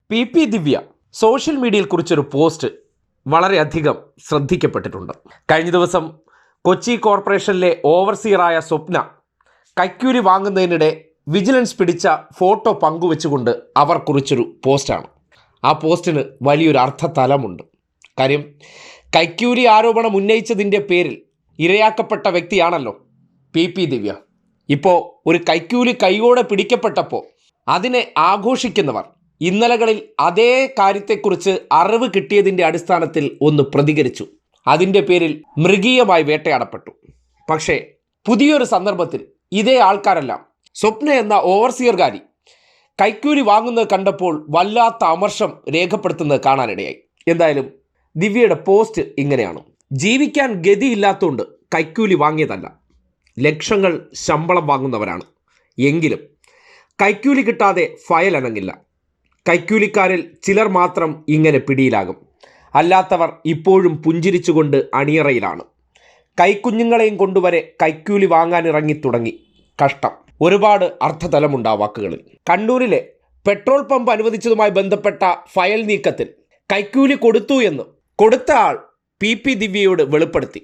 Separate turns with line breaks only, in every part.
P ദിവ്യ social മീഡിയയിൽ കുറിച്ചൊരു post വളരെയധികം ശ്രദ്ധിക്കപ്പെട്ടിട്ടുണ്ട്. കഴിഞ്ഞ ദിവസം കൊച്ചി കോർപ്പറേഷനിലെ ഓവർസിയറായ സ്വപ്ന കൈക്കൂലി വാങ്ങുന്നതിനിടെ വിജിലൻസ് പിടിച്ച ഫോട്ടോ പങ്കുവെച്ചുകൊണ്ട് അവർ കുറിച്ചൊരു പോസ്റ്റാണ്. ആ പോസ്റ്റിന് വലിയൊരു അർത്ഥതലമുണ്ട്. കാര്യം, കൈക്കൂലി ആരോപണം ഉന്നയിച്ചതിൻ്റെ പേരിൽ ഇരയാക്കപ്പെട്ട വ്യക്തിയാണല്ലോ പി ദിവ്യ. ഇപ്പോൾ ഒരു കൈക്കൂലി കൈയോടെ പിടിക്കപ്പെട്ടപ്പോൾ അതിനെ ആഘോഷിക്കുന്നവർ ഇന്നലകളിൽ അതേ കാര്യത്തെക്കുറിച്ച് അറിവ് കിട്ടിയതിൻ്റെ അടിസ്ഥാനത്തിൽ ഒന്ന് പ്രതികരിച്ചു. അതിൻ്റെ പേരിൽ മൃഗീയമായി വേട്ടയാടപ്പെട്ടു. പക്ഷേ പുതിയൊരു സന്ദർഭത്തിൽ ഇതേ ആൾക്കാരെല്ലാം സ്വപ്ന എന്ന ഓവർസിയർകാരി കൈക്കൂലി വാങ്ങുന്നത് കണ്ടപ്പോൾ വല്ലാത്ത അമർഷം രേഖപ്പെടുത്തുന്നത് കാണാനിടയായി. എന്തായാലും ദിവ്യയുടെ പോസ്റ്റ് ഇങ്ങനെയാണ്: ജീവിക്കാൻ ഗതിയില്ലാത്തതുകൊണ്ട് കൈക്കൂലി വാങ്ങിയതല്ല, ലക്ഷങ്ങൾ ശമ്പളം വാങ്ങുന്നവരാണ്. എങ്കിലും കൈക്കൂലി കിട്ടാതെ ഫയൽ അനങ്ങില്ല. കൈക്കൂലിക്കാരിൽ ചിലർ മാത്രം ഇങ്ങനെ പിടിയിലാകും. അല്ലാത്തവർ ഇപ്പോഴും പുഞ്ചിരിച്ചുകൊണ്ട് അണിയറയിലാണ്. കൈക്കുഞ്ഞുങ്ങളെയും കൊണ്ടുവരെ കൈക്കൂലി വാങ്ങാനിറങ്ങി തുടങ്ങി. കഷ്ടം. ഒരുപാട് അർത്ഥതലമുണ്ട് ആ വാക്കുകളിൽ. കണ്ണൂരിലെ പെട്രോൾ പമ്പ് അനുവദിച്ചതുമായി ബന്ധപ്പെട്ട ഫയൽ നീക്കത്തിൽ കൈക്കൂലി കൊടുത്തു എന്ന് കൊടുത്ത ആൾ പി ദിവ്യയോട് വെളിപ്പെടുത്തി.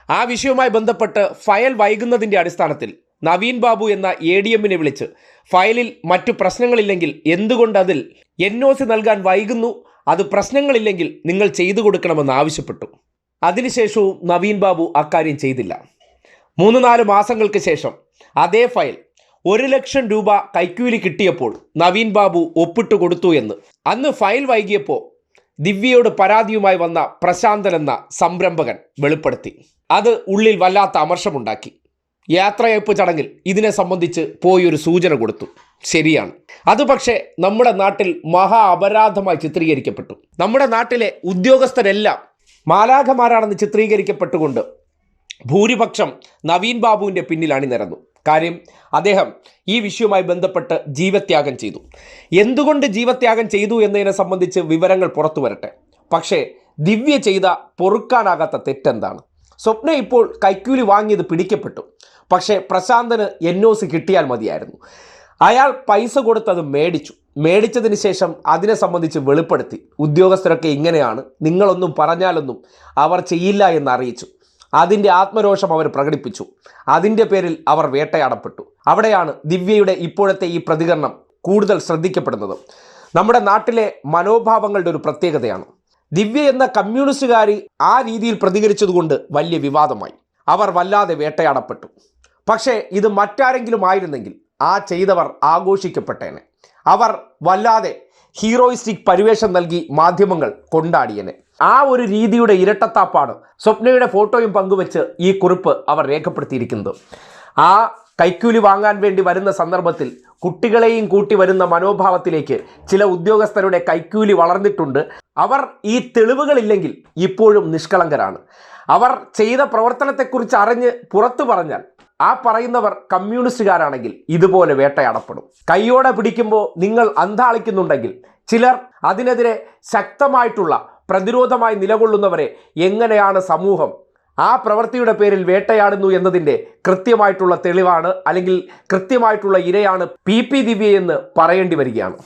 ആ വിഷയവുമായി ബന്ധപ്പെട്ട് ഫയൽ വൈകുന്നതിൻ്റെ അടിസ്ഥാനത്തിൽ നവീൻ ബാബു എന്ന ADMനെ വിളിച്ച് ഫയലിൽ മറ്റു പ്രശ്നങ്ങളില്ലെങ്കിൽ എന്തുകൊണ്ട് അതിൽ NOC നൽകാൻ വൈകുന്നു, അത് പ്രശ്നങ്ങളില്ലെങ്കിൽ നിങ്ങൾ ചെയ്തു കൊടുക്കണമെന്ന് ആവശ്യപ്പെട്ടു. അതിനുശേഷവും നവീൻ ബാബു അക്കാര്യം ചെയ്തില്ല. 3-4 മാസങ്ങൾക്ക് ശേഷം അതേ ഫയൽ 1 ലക്ഷം രൂപ കൈക്കൂലി കിട്ടിയപ്പോൾ നവീൻ ബാബു ഒപ്പിട്ട് കൊടുത്തു എന്ന് അന്ന് ഫയൽ വൈകിയപ്പോൾ ദിവ്യയോട് പരാതിയുമായി വന്ന പ്രശാന്തൻ എന്ന സംരംഭകൻ വെളിപ്പെടുത്തി. അത് ഉള്ളിൽ വല്ലാത്ത അമർഷമുണ്ടാക്കി. യാത്രയയപ്പ് ചടങ്ങിൽ ഇതിനെ സംബന്ധിച്ച് പോയൊരു സൂചന കൊടുത്തു. ശരിയാണ്, അത് പക്ഷേ നമ്മുടെ നാട്ടിൽ മഹാ അപരാധമായി ചിത്രീകരിക്കപ്പെട്ടു. നമ്മുടെ നാട്ടിലെ ഉദ്യോഗസ്ഥരെല്ലാം മാലാഖമാരാണെന്ന് ചിത്രീകരിക്കപ്പെട്ടുകൊണ്ട് ഭൂരിപക്ഷം നവീൻ ബാബുവിൻ്റെ പിന്നിൽ അണിനിരന്നു. കാര്യം, അദ്ദേഹം ഈ വിഷയവുമായി ബന്ധപ്പെട്ട് ജീവത്യാഗം ചെയ്തു. എന്തുകൊണ്ട് ജീവത്യാഗം ചെയ്തു എന്നതിനെ സംബന്ധിച്ച് വിവരങ്ങൾ പുറത്തു വരട്ടെ. പക്ഷേ ദിവ്യ ചെയ്ത പൊറുക്കാനാകാത്ത തെറ്റെന്താണ്? സ്വപ്ന ഇപ്പോൾ കൈക്കൂലി വാങ്ങിയത് പിടിക്കപ്പെട്ടു. പക്ഷേ പ്രശാന്തന് NOC കിട്ടിയാൽ മതിയായിരുന്നു. അയാൾ പൈസ കൊടുത്തത് മേടിച്ചതിന് ശേഷം അതിനെ സംബന്ധിച്ച് വെളിപ്പെടുത്തി. ഉദ്യോഗസ്ഥരൊക്കെ ഇങ്ങനെയാണ്, നിങ്ങളൊന്നും പറഞ്ഞാലൊന്നും അവർ ചെയ്യില്ല എന്ന് അറിയിച്ചു. അതിൻ്റെ ആത്മരോഷം അവർ പ്രകടിപ്പിച്ചു. അതിൻ്റെ പേരിൽ അവർ വേട്ടയാടപ്പെട്ടു. അവിടെയാണ് ദിവ്യയുടെ ഇപ്പോഴത്തെ ഈ പ്രതികരണം കൂടുതൽ ശ്രദ്ധിക്കപ്പെടുന്നത്. നമ്മുടെ നാട്ടിലെ മനോഭാവങ്ങളുടെ ഒരു പ്രത്യേകതയാണ്. ദിവ്യ എന്ന കമ്മ്യൂണിസ്റ്റുകാരി ആ രീതിയിൽ പ്രതികരിച്ചതുകൊണ്ട് വലിയ വിവാദമായി. അവർ വല്ലാതെ വേട്ടയാടപ്പെട്ടു. പക്ഷേ ഇത് മറ്റാരെങ്കിലും ആയിരുന്നെങ്കിൽ ആ ചെയ്തവർ ആഘോഷിക്കപ്പെട്ടേനെ. അവർ വല്ലാതെ ഹീറോയിസ്റ്റിക് പരിവേഷം നൽകി മാധ്യമങ്ങൾ കൊണ്ടാടിയനെ. ആ ഒരു രീതിയുടെ ഇരട്ടത്താപ്പാണ് സ്വപ്നയുടെ ഫോട്ടോയും പങ്കുവെച്ച് ഈ കുറിപ്പ് അവർ രേഖപ്പെടുത്തിയിരിക്കുന്നത്. ആ കൈക്കൂലി വാങ്ങാൻ വേണ്ടി വരുന്ന സന്ദർഭത്തിൽ കുട്ടികളെയും കൂട്ടി വരുന്ന മനോഭാവത്തിലേക്ക് ചില ഉദ്യോഗസ്ഥരുടെ കൈക്കൂലി വളർന്നിട്ടുണ്ട്. അവർ ഈ തെളിവുകളില്ലെങ്കിൽ ഇപ്പോഴും നിഷ്കളങ്കരാണ്. അവർ ചെയ്ത പ്രവർത്തനത്തെക്കുറിച്ച് അറിഞ്ഞ് പുറത്തു പറഞ്ഞാൽ ആ പറയുന്നവർ കമ്മ്യൂണിസ്റ്റുകാരാണെങ്കിൽ ഇതുപോലെ വേട്ടയാടപ്പെടും. കൈയോടെ പിടിക്കുമ്പോൾ നിങ്ങൾ അന്താളിക്കുന്നുണ്ടെങ്കിൽ ചിലർ അതിനെതിരെ ശക്തമായിട്ടുള്ള പ്രതിരോധമായി നിലകൊള്ളുന്നവരെ എങ്ങനെയാണ് സമൂഹം ആ പ്രവൃത്തിയുടെ പേരിൽ വേട്ടയാടുന്നു എന്നതിൻ്റെ കൃത്യമായിട്ടുള്ള തെളിവാണ്, അല്ലെങ്കിൽ കൃത്യമായിട്ടുള്ള ഇരയാണ് പി ദിവ്യ എന്ന് പറയേണ്ടി വരികയാണ്.